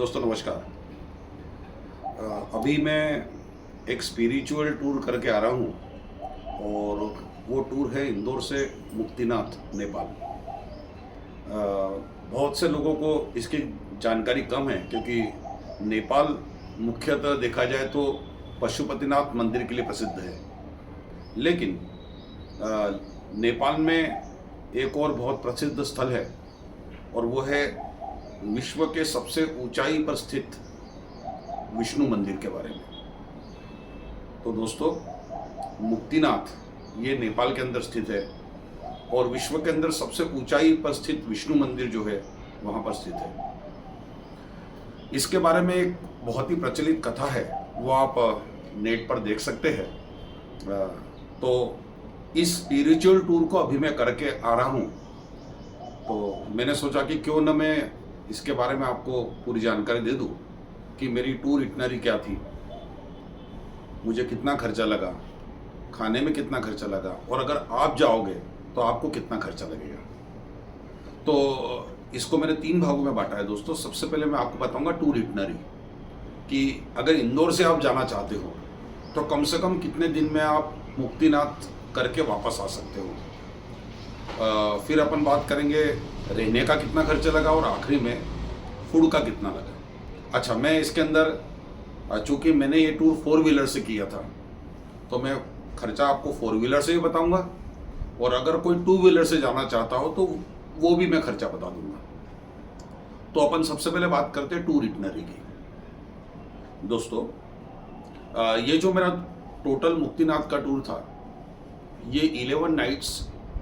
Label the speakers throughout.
Speaker 1: दोस्तों नमस्कार। अभी मैं एक स्पिरिचुअल टूर करके आ रहा हूँ और वो टूर है इंदौर से मुक्तिनाथ नेपाल। बहुत से लोगों को इसकी जानकारी कम है क्योंकि नेपाल मुख्यतः देखा जाए तो पशुपतिनाथ मंदिर के लिए प्रसिद्ध है। लेकिन नेपाल में एक और बहुत प्रसिद्ध स्थल है और वो है विश्व के सबसे ऊंचाई पर स्थित विष्णु मंदिर के बारे में। तो दोस्तों, मुक्तिनाथ ये नेपाल के अंदर स्थित है और विश्व के अंदर सबसे ऊंचाई पर स्थित विष्णु मंदिर जो है वहाँ पर स्थित है। इसके बारे में एक बहुत ही प्रचलित कथा है, वो आप नेट पर देख सकते हैं। तो इस स्पिरिचुअल टूर को अभी मैं करके आ रहा हूँ, तो मैंने सोचा कि क्यों न मैं इसके बारे में आपको पूरी जानकारी दे दूँ कि मेरी टूर इटनरी क्या थी, मुझे कितना खर्चा लगा, खाने में कितना खर्चा लगा और अगर आप जाओगे तो आपको कितना खर्चा लगेगा। तो इसको मैंने 3 भागों में बांटा है दोस्तों। सबसे पहले मैं आपको बताऊंगा टूर इटनरी कि अगर इंदौर से आप जाना चाहते हो तो कम से कम कितने दिन में आप मुक्तिनाथ करके वापस आ सकते हो। फिर अपन बात करेंगे रहने का कितना खर्चा लगा और आखिरी में फूड का कितना लगा। अच्छा, मैं इसके अंदर चूँकि मैंने ये टूर 4 व्हीलर से किया था तो मैं खर्चा आपको 4 व्हीलर से भी बताऊंगा और अगर कोई 2 व्हीलर से जाना चाहता हो तो वो भी मैं खर्चा बता दूंगा। तो अपन सबसे पहले बात करते हैं टूर इटनरी की। दोस्तों, ये जो मेरा टोटल मुक्तिनाथ का टूर था ये 11 नाइट्स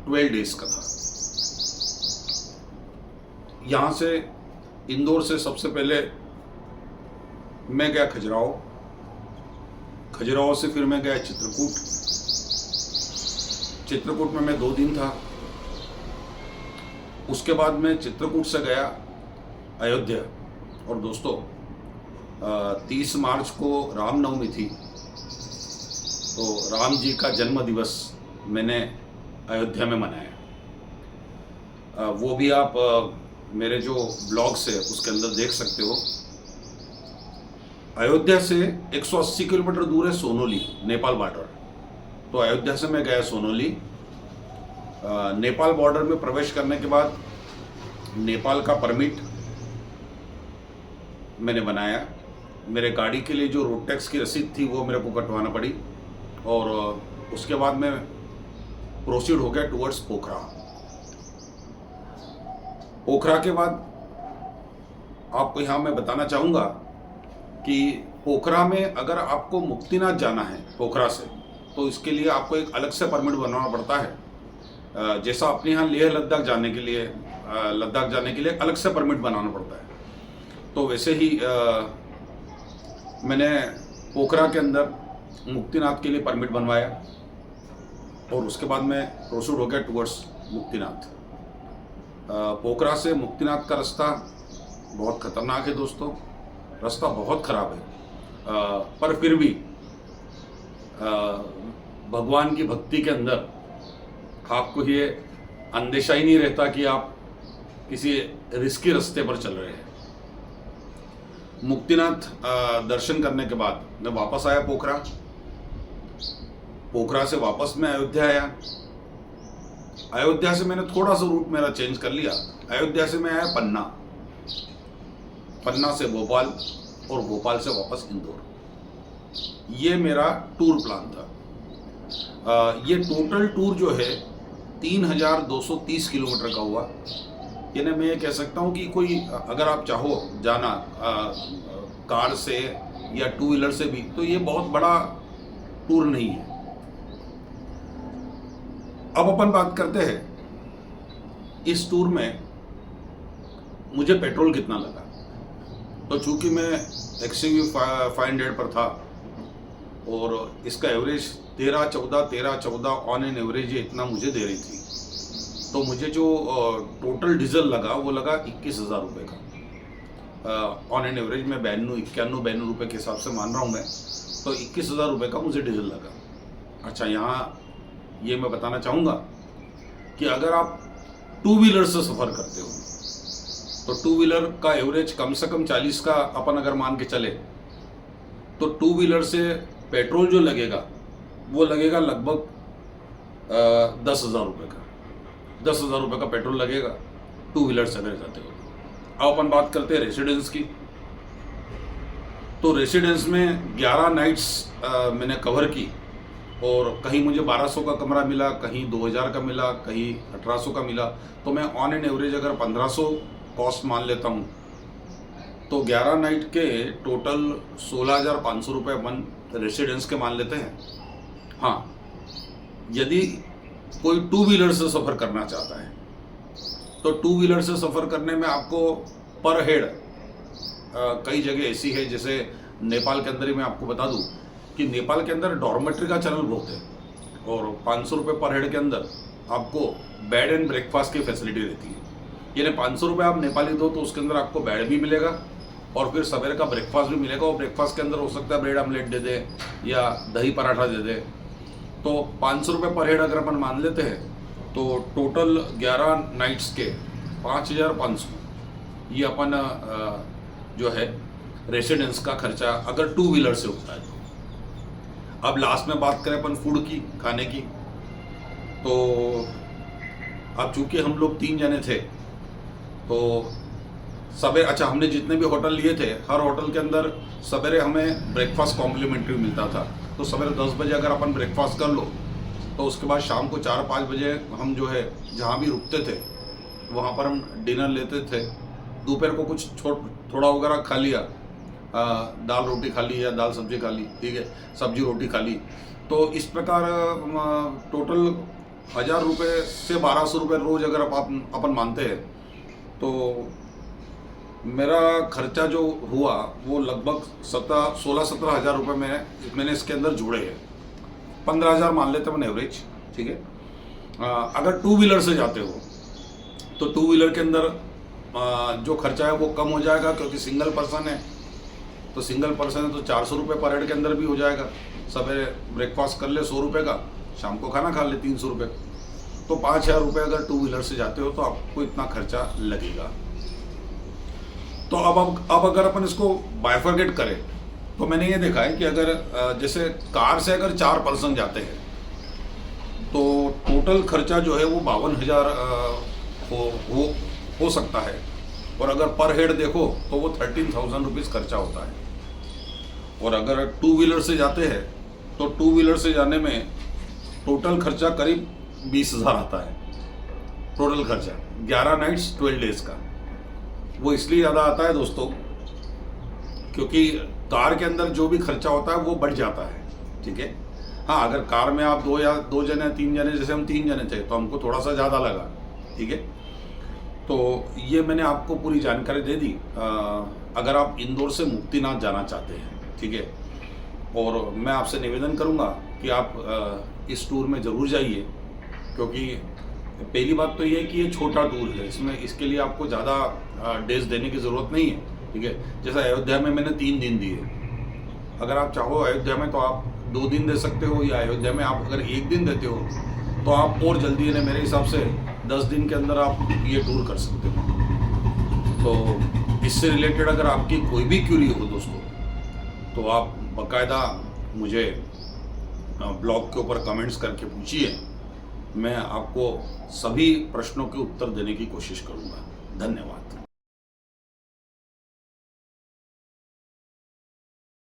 Speaker 1: 12 डेज का था। यहाँ से इंदौर से सबसे पहले मैं गया खजुराहो, खजुराहो से फिर मैं गया चित्रकूट। चित्रकूट में मैं 2 दिन था। उसके बाद मैं चित्रकूट से गया अयोध्या। और दोस्तों, 30 मार्च को रामनवमी थी, तो राम जी का जन्म दिवस मैंने अयोध्या में मनाया। वो भी आप मेरे जो ब्लॉग्स है उसके अंदर देख सकते हो। अयोध्या से 180 किलोमीटर दूर है सोनोली, नेपाल बॉर्डर। तो अयोध्या से मैं गया सोनोली। नेपाल बॉर्डर में प्रवेश करने के बाद नेपाल का परमिट मैंने बनाया। मेरे गाड़ी के लिए जो रोड टैक्स की रसीद थी वो मेरे को कटवाना पड़ी और उसके बाद मैं प्रोसीड हो गया टुवर्ड्स पोखरा। पोखरा के बाद आपको यहाँ मैं बताना चाहूँगा कि पोखरा में अगर आपको मुक्तिनाथ जाना है पोखरा से तो इसके लिए आपको एक अलग से परमिट बनाना पड़ता है। जैसा अपने यहाँ लेह लद्दाख जाने के लिए अलग से परमिट बनाना पड़ता है, तो वैसे ही मैंने पोखरा के अंदर मुक्तिनाथ के लिए परमिट बनवाया और उसके बाद मैं प्रोसीड हो गया टुवर्ड्स मुक्तिनाथ। पोखरा से मुक्तिनाथ का रास्ता बहुत खतरनाक है दोस्तों, रास्ता बहुत खराब है। पर फिर भी भगवान की भक्ति के अंदर आपको ये अंदेशा ही नहीं रहता कि आप किसी रिस्की रास्ते पर चल रहे हैं। मुक्तिनाथ दर्शन करने के बाद मैं वापस आया पोखरा। पोखरा से वापस मैं अयोध्या आया। अयोध्या से मैंने थोड़ा सा रूट मेरा चेंज कर लिया। अयोध्या से मैं आया पन्ना, पन्ना से भोपाल और भोपाल से वापस इंदौर। ये मेरा टूर प्लान था। ये टोटल टूर जो है 3230 किलोमीटर का हुआ। यानी मैं ये कह सकता हूँ कि कोई अगर आप चाहो जाना कार से या 2 व्हीलर से भी तो ये बहुत बड़ा टूर नहीं है। अब अपन बात करते हैं इस टूर में मुझे पेट्रोल कितना लगा। तो चूंकि मैं XUV 500 पर था और इसका एवरेज 13-14 ऑन एन एवरेज ये इतना मुझे दे रही थी, तो मुझे जो टोटल डीजल लगा वो लगा 21,000 रुपये का। ऑन एन एवरेज मैं 91 रुपये के हिसाब से मान रहा हूँ मैं, तो 21,000 रुपये का मुझे डीजल लगा। अच्छा, यहाँ ये मैं बताना चाहूँगा कि अगर आप 2 व्हीलर से सफ़र करते हो तो टू व्हीलर का एवरेज कम से कम 40 का अपन अगर मान के चले तो टू व्हीलर से पेट्रोल जो लगेगा वो लगेगा लगभग 10,000 रुपये का। 10,000 रुपये का पेट्रोल लगेगा टू व्हीलर से अगर जाते हो। अब अपन बात करते हैं रेसिडेंस की। तो रेसिडेंस में 11 नाइट्स मैंने कवर की और कहीं मुझे 1200 का कमरा मिला, कहीं 2000 का मिला, कहीं 1800 का मिला। तो मैं ऑन एन एवरेज अगर 1500 कॉस्ट मान लेता हूँ तो 11 नाइट के टोटल 16,500 रुपये अपन रेसिडेंस के मान लेते हैं। हाँ, यदि कोई टू व्हीलर से सफ़र करना चाहता है तो टू व्हीलर से सफ़र करने में आपको पर हेड कई जगह ऐसी है, जैसे नेपाल के अंदर ही मैं आपको बता दूं कि नेपाल के अंदर डॉर्मेट्री का चलन बहुत है और 500 रुपये पर हेड के अंदर आपको बेड एंड ब्रेकफास्ट की फैसिलिटी रहती है। यानी 500 रुपये आप नेपाली दो तो उसके अंदर आपको बेड भी मिलेगा और फिर सवेरे का ब्रेकफास्ट भी मिलेगा। और ब्रेकफास्ट के अंदर हो सकता है ब्रेड आमलेट दे दे या दही पराठा दे दे। तो 500 रुपये पर हेड अगर अपन मान लेते हैं तो टोटल 11 नाइट्स के 5,500 ये अपन जो है रेसिडेंस का खर्चा अगर टू व्हीलर से होता है। तो अब लास्ट में बात करें अपन फूड की, खाने की। तो अब चूंकि हम लोग 3 जने थे तो सवेरे, अच्छा, हमने जितने भी होटल लिए थे हर होटल के अंदर सवेरे हमें ब्रेकफास्ट कॉम्प्लीमेंट्री मिलता था। तो सवेरे 10 बजे अगर अपन ब्रेकफास्ट कर लो तो उसके बाद शाम को 4-5 बजे हम जो है जहाँ भी रुकते थे वहाँ पर हम डिनर लेते थे। दोपहर को कुछ थोड़ा वगैरह खा लिया, दाल रोटी खा ली या दाल सब्जी खा ली, ठीक है, सब्जी रोटी खा ली। तो इस प्रकार टोटल 1,000 रुपये से 1,200 रुपये रोज़ अगर अपन मानते हैं तो मेरा खर्चा जो हुआ वो लगभग 16-17 हज़ार रुपये मैंने इसके अंदर जोड़े हैं। 15,000 मान लेते हैं एवरेज, ठीक है। अगर टू व्हीलर से जाते हो तो टू व्हीलर के अंदर जो खर्चा है वो कम हो जाएगा, क्योंकि सिंगल पर्सन है। तो सिंगल पर्सन है तो 400 रुपये पर हेड के अंदर भी हो जाएगा। सवेरे ब्रेकफास्ट कर ले 100 रुपये का, शाम को खाना खा ले 300 रुपये। तो 5,000 रुपये अगर टू व्हीलर से जाते हो तो आपको इतना खर्चा लगेगा। तो अब अगर अपन इसको बाइफरकेट करें तो मैंने ये देखा है कि अगर जैसे कार से अगर 4 पर्सन जाते हैं तो टोटल खर्चा जो है वो 52,000 हो सकता है। और अगर पर हेड देखो तो वो 13,000 रुपीज़ खर्चा होता है। और अगर टू व्हीलर से जाते हैं तो टू व्हीलर से जाने में टोटल खर्चा करीब 20,000 आता है। टोटल खर्चा 11 नाइट्स 12 डेज का। वो इसलिए ज़्यादा आता है दोस्तों क्योंकि कार के अंदर जो भी खर्चा होता है वो बढ़ जाता है, ठीक है। हाँ, अगर कार में आप 2 जने 3 जने, जैसे हम 3 जने थे तो हमको थोड़ा सा ज़्यादा लगा, ठीक है। तो ये मैंने आपको पूरी जानकारी दे दी। अगर आप इंदौर से मुक्तिनाथ जाना चाहते हैं, ठीक है, और मैं आपसे निवेदन करूँगा कि आप इस टूर में ज़रूर जाइए, क्योंकि पहली बात तो ये है कि ये छोटा टूर है। इसके लिए आपको ज़्यादा डेज देने की ज़रूरत नहीं है, ठीक है। जैसे अयोध्या में मैंने 3 दिन दिए, अगर आप चाहो अयोध्या में तो आप 2 दिन दे सकते हो, या अयोध्या में आप अगर 1 दिन देते हो तो आप और जल्दी है, मेरे हिसाब से 10 दिन के अंदर आप ये टूर कर सकते हो। तो इससे रिलेटेड अगर आपकी कोई भी क्यूरी हो दोस्तों तो आप बाकायदा मुझे ब्लॉग के ऊपर कमेंट्स करके पूछिए। मैं आपको सभी प्रश्नों के उत्तर देने की कोशिश करूँगा। धन्यवाद।